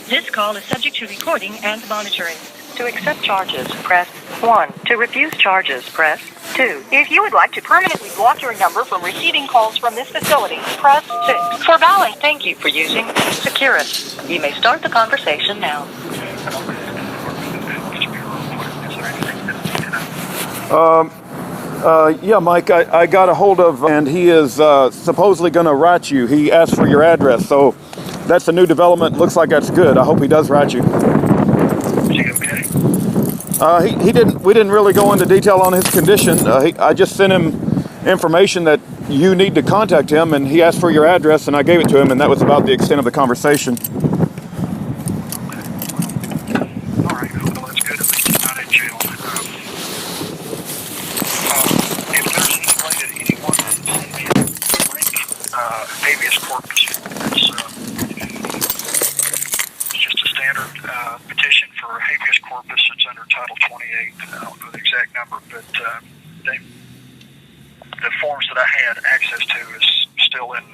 This call is subject to recording and monitoring. To accept charges, press 1. To refuse charges, press 2. If you would like to permanently block your number from receiving calls from this facility, press 6. For balance, thank you for using Securus. You may start the conversation now. Yeah, Mike, I got a hold of, and he is supposedly going to write you. He asked for your address, so that's a new development. Looks like that's good. I hope he does write you. Is he okay? He didn't. We didn't really go into detail on his condition. I just sent him information that you need to contact him, and he asked for your address, and I gave it to him, and that was about the extent of the conversation. All right. Well, that's good. At least he's not in jail. If there's any way that anyone can send me a link, habeas corpus, it's just a standard petition for habeas corpus. It's under Title 28. I don't know the exact number, but the forms that I had access to is still in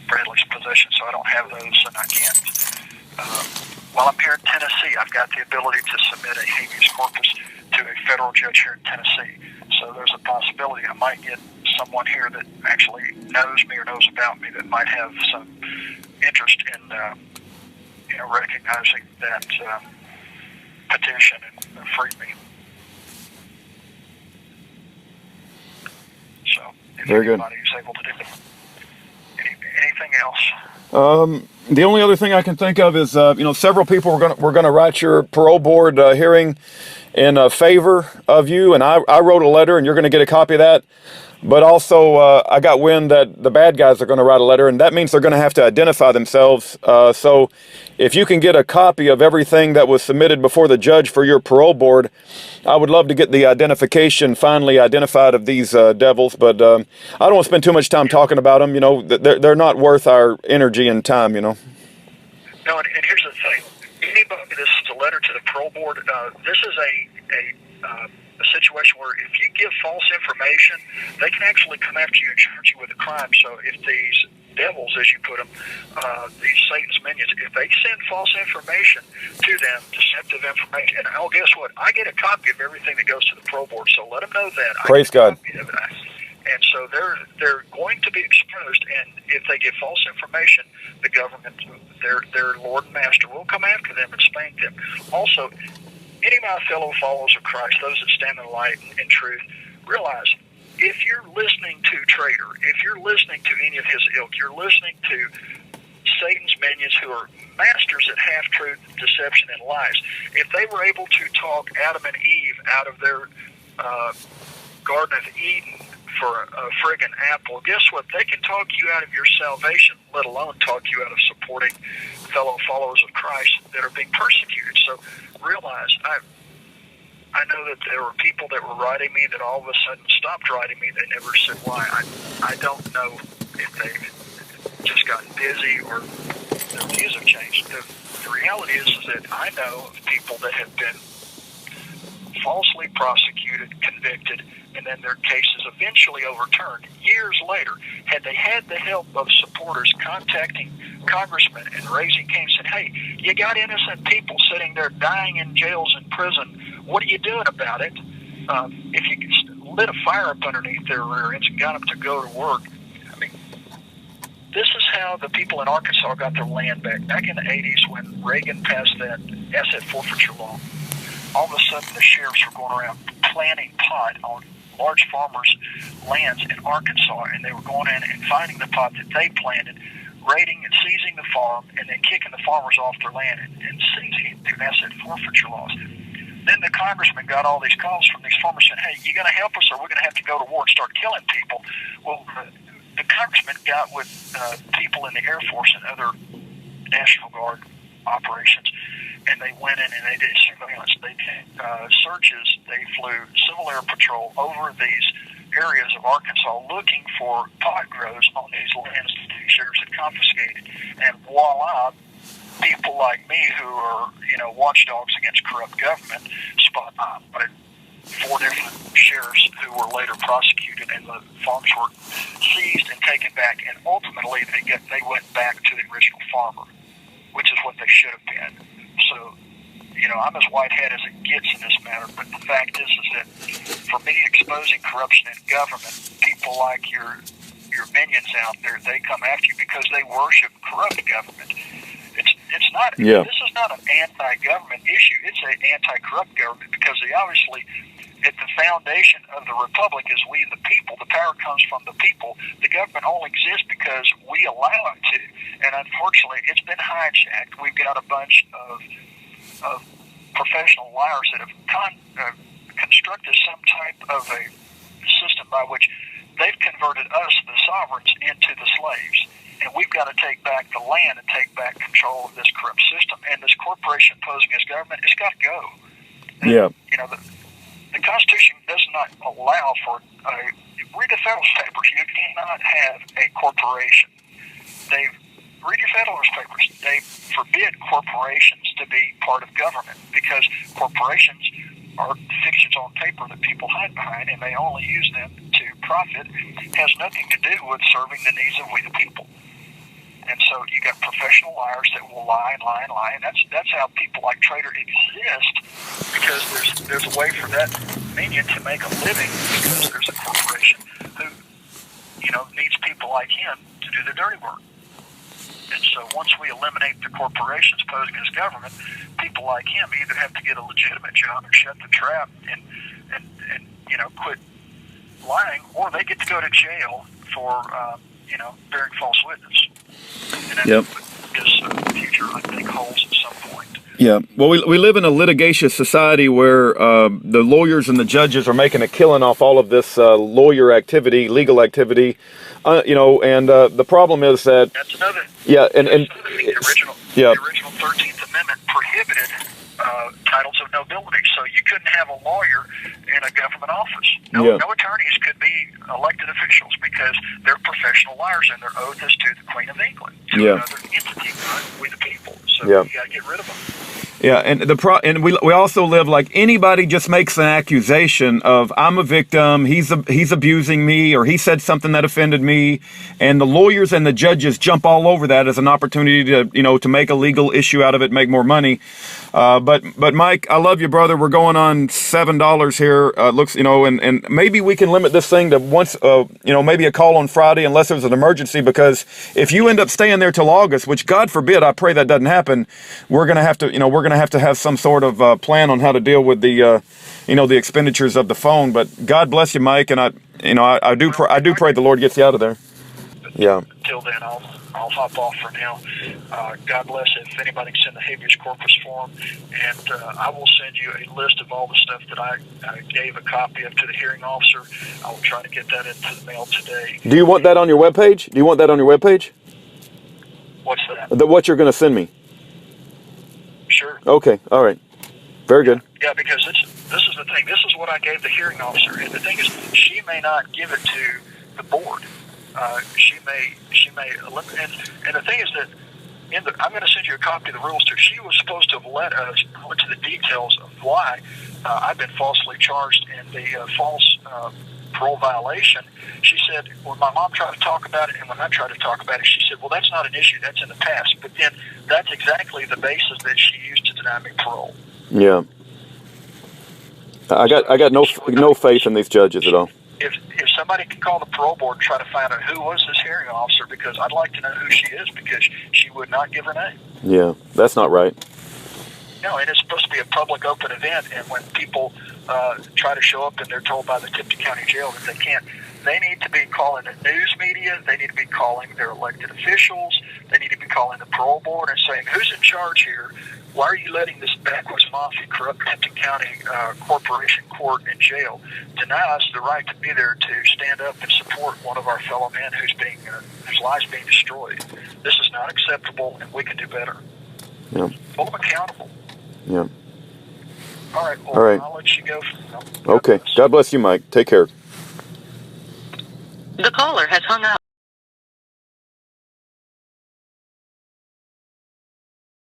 Bradley's possession, so I don't have those, and I can't. While I'm here in Tennessee, I've got the ability to submit a habeas corpus to a federal judge here in Tennessee. So there's a possibility I might get someone here that actually knows me or knows about me that might have some interest in recognizing that petition and free me. So if Very anybody is able to do that. Anything else? The only other thing I can think of is, several people were going to write your parole board hearing in favor of you, and I wrote a letter, and you're going to get a copy of that. But also, I got wind that the bad guys are going to write a letter, and that means they're going to have to identify themselves. So if you can get a copy of everything that was submitted before the judge for your parole board, I would love to get the identification finally identified of these devils. But I don't want to spend too much time talking about them. They're not worth our energy and time, No, and here's the thing. Anybody that sends a letter to the parole board, this is a situation where if you give false information, they can actually come after you and charge you with a crime. So if these devils, as you put them, these Satan's minions, if they send false information to them, deceptive information, and guess what? I get a copy of everything that goes to the parole board, so let them know that. Praise God. And so they're going to be exposed, and if they give false information, the government, their Lord and Master, will come after them and spank them. Also, any of my fellow followers of Christ, those that stand in the light and truth, realize if you're listening to Traitor, if you're listening to any of his ilk, you're listening to Satan's minions who are masters at half-truth, deception, and lies. If they were able to talk Adam and Eve out of their Garden of Eden for a friggin' apple, guess what? They can talk you out of your salvation, let alone talk you out of supporting fellow followers of Christ that are being persecuted. So realize, I know that there were people that were writing me that all of a sudden stopped writing me. They never said why. I don't know if they've just gotten busy or their views have changed. The reality is that I know of people that have been falsely prosecuted, convicted, and then their cases eventually overturned years later. Had they had the help of supporters contacting congressmen and raising canes, said, hey, you got innocent people sitting there dying in jails and prison. What are you doing about it? If you lit a fire up underneath their rear ends and got them to go to work. I mean, this is how the people in Arkansas got their land back. Back in the 80s when Reagan passed that asset forfeiture law, all of a sudden the sheriffs were going around planting pot on large farmers' lands in Arkansas, and they were going in and finding the pot that they planted, raiding and seizing the farm, and then kicking the farmers off their land and seizing it through asset forfeiture laws. Then the congressman got all these calls from these farmers saying, hey, you going to help us or we're going to have to go to war and start killing people? Well, the congressman got with people in the Air Force and other National Guard operations, and they went in and they did surveillance. They did searches. They flew Civil Air Patrol over these areas of Arkansas looking for pot grows on these lands that the sheriffs had confiscated. And voila, people like me who are, watchdogs against corrupt government spotted 4 different sheriffs who were later prosecuted, and the farms were seized and taken back. And ultimately, they went back to the original farmer, which is what they they should have been. So, I'm as white-hat as it gets in this matter, but the fact is that for me, exposing corruption in government, people like your minions out there, they come after you because they worship corrupt government. It's not. Yeah. This is not an anti-government issue. It's an anti-corrupt government because they obviously, at the foundation of the republic, is we the people. The power comes from the people. The government only exists because we allow it to. And unfortunately, it's been hijacked. We've got a bunch of professional liars that have constructed some type of a system by which they've converted us, the sovereigns, into the slaves. And we've got to take back the land and take back control of this corrupt system. And this corporation posing as government, it's got to go. And, Yeah. The Constitution does not allow for read the Federalist Papers. You cannot have a corporation. Read your Federalist Papers. They forbid corporations to be part of government because corporations are fictions on paper that people hide behind, and they only use them to profit. It has nothing to do with serving the needs of we the people. And so you got professional liars that will lie and lie and lie, and that's how people like Trader exist, because there's a way for that minion to make a living because there's a corporation who needs people like him to do the dirty work. And so once we eliminate the corporations posing as government, people like him either have to get a legitimate job and shut the trap and quit lying, or they get to go to jail for bearing false witness. And Yep. This future, I think, holds at some point. Yeah. Well, we live in a litigious society where the lawyers and the judges are making a killing off all of this lawyer activity, legal activity, and the problem is that... That's another... Yeah, and the original 13th Amendment prohibited titles of nobility, so you couldn't have a lawyer in a government office. No attorneys could be elected officials because they're professional liars, and their oath is to the Queen of England, to another entity, not we the people. So you got to get rid of them. Yeah, and we also live like anybody just makes an accusation of I'm a victim, he's abusing me, or he said something that offended me, and the lawyers and the judges jump all over that as an opportunity to make a legal issue out of it, make more money. But Mike, I love you, brother. We're going on $7 here. Looks and maybe we can limit this thing to once maybe a call on Friday unless there's an emergency, because if you end up staying there till August, which God forbid, I pray that doesn't happen, we're gonna have to have some sort of plan on how to deal with the the expenditures of the phone. But God bless you, Mike, and I do pray the Lord gets you out of there. Yeah. Until then, I'll hop off for now. God bless. If anybody can send the habeas corpus form, and I will send you a list of all the stuff that I gave a copy of to the hearing officer. I will try to get that into the mail today. Do you want that on your webpage? What's that? What you're going to send me? Sure. Okay. All right. Very good. Yeah, because this is the thing. This is what I gave the hearing officer, and the thing is, she may not give it to the board. She may eliminate. And the thing is that I'm going to send you a copy of the rules too. She was supposed to have let us go into the details of why I've been falsely charged in the false parole violation. She said, when my mom tried to talk about it, and when I tried to talk about it, she said, well, that's not an issue. That's in the past. But then that's exactly the basis that she used to deny me parole. Yeah. I got no faith in these judges at all. If somebody could call the parole board and try to find out who was this hearing officer, because I'd like to know who she is, because she would not give her name. Yeah, that's not right. No, and it's supposed to be a public open event, and when people try to show up and they're told by the Tipton County Jail that they can't, they need to be calling the news media, they need to be calling their elected officials, they need to be calling the parole board and saying, who's in charge here? Why are you letting this backwards mafia corrupt Tipton County corporation court and jail deny us the right to be there to stand up and support one of our fellow men whose lives being destroyed? This is not acceptable, and we can do better. Yeah. Hold them accountable. Yeah. All right. Well, all right. I'll let you go. Okay. God bless you, Mike. Take care. The caller has hung up.